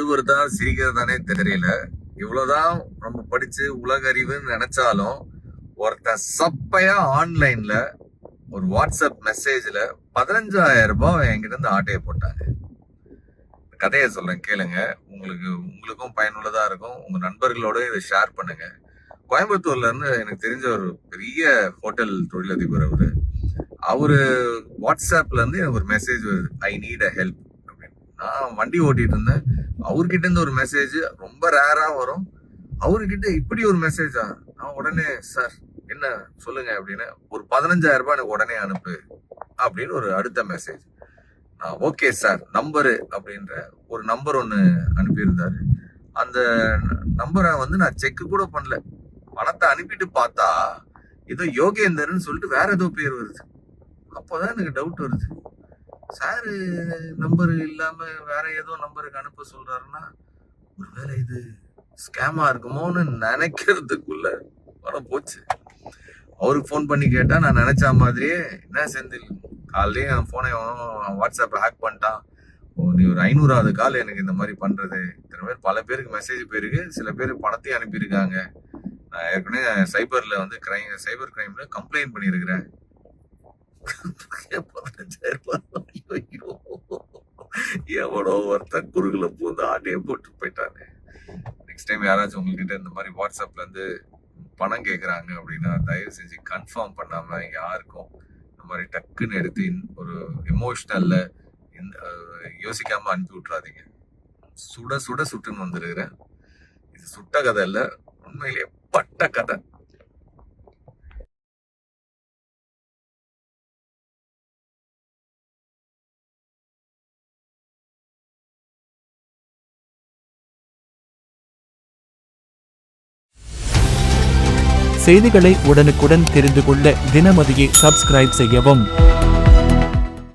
அழுவுறதா சிரிக்கிறதானே தெரியல. இவ்வளவுதான் நம்ம படிச்சு உலக அறிவுன்னு நினைச்சாலும் ஒருத்தன் சப்பையா ஆன்லைன்ல ஒரு வாட்ஸ்அப் மெசேஜ்ல 15,000 ரூபாய் என்கிட்ட இருந்து ஆட்டையை போட்டாங்க. கதையை சொல்றேன் கேளுங்க. உங்களுக்கும் பயனுள்ளதா இருக்கும். உங்க நண்பர்களோட இதை ஷேர் பண்ணுங்க. கோயம்புத்தூர்ல இருந்து எனக்கு தெரிஞ்ச ஒரு பெரிய ஹோட்டல் தொழிலதிபர் அவரு வாட்ஸ்அப்ல இருந்து எனக்கு ஒரு மெசேஜ் வருது, ஐ நீட் அ ஹெல்ப் அப்படின்னு. நான் வண்டி ஓட்டிட்டு இருந்தேன். அவர்கிட்ட இருந்து ஒரு மெசேஜ் ரொம்ப ரேரா வரும். அவர்கிட்ட இப்படி ஒரு மெசேஜா? நான் உடனே சார் என்ன சொல்லுங்க அப்படின்னு, ஒரு 15,000 ரூபாய் எனக்கு உடனே அனுப்பு அப்படின்னு ஒரு அடுத்த மெசேஜ். ஓகே சார் நம்பரு அப்படின்ற ஒரு நம்பர் ஒன்று அனுப்பியிருந்தாரு. அந்த நம்பரை நான் செக் கூட பண்ணல. பணத்தை அனுப்பிட்டு பார்த்தா ஏதோ யோகேந்தர்னு சொல்லிட்டு வேற ஏதோ பேர் வருது. அப்போதான் எனக்கு டவுட் வருது, சாரு நம்பர் இல்லாம வேற ஏதோ நம்பருக்கு அனுப்ப சொல்றாருன்னா ஒருவேளை இது ஸ்கேமா இருக்குமோன்னு நினைக்கிறதுக்குள்ள பணம் போச்சு. அவருக்கு ஃபோன் பண்ணி கேட்டா நான் நினைச்ச மாதிரியே, என்ன செந்தில் காலையிலேயே என் போனை வாட்ஸ்அப்பை ஹேக் பண்ணிட்டான், நீ ஒரு 500வது கால் எனக்கு இந்த மாதிரி பண்றது. இத்தனை பேர் பல பேருக்கு மெசேஜ் போயிருக்கு, சில பேர் பணத்தையும் அனுப்பியிருக்காங்க. நான் ஏற்கனவே சைபர் கிரைம்ல கம்ப்ளைண்ட் பண்ணியிருக்கிறேன். எவனோ ஒருத்தன் குறுகுல பூந்து ஆட்டையை போட்டு போயிட்டானே. நெக்ஸ்ட் டைம் யாராச்சும் உங்ககிட்ட இந்த மாதிரி வாட்ஸ்அப்ல இருந்து பணம் கேட்குறாங்க அப்படின்னா தயவு செஞ்சு கன்ஃபார்ம் பண்ணாம யாருக்கும் இந்த மாதிரி டக்குன்னு எடுத்து ஒரு எமோஷனல்ல யோசிக்காம அனுப்பி விட்டுறாதீங்க. சுட சுட சுட்டுன்னு வந்துருக்கிறேன். இது சுட்ட கதை இல்ல, உண்மையிலேயே பட்ட கதை. செய்திகளை உடனுக்குடன் தெரிந்து கொள்ள தினமதியை சப்ஸ்கிரைப் செய்யவும்.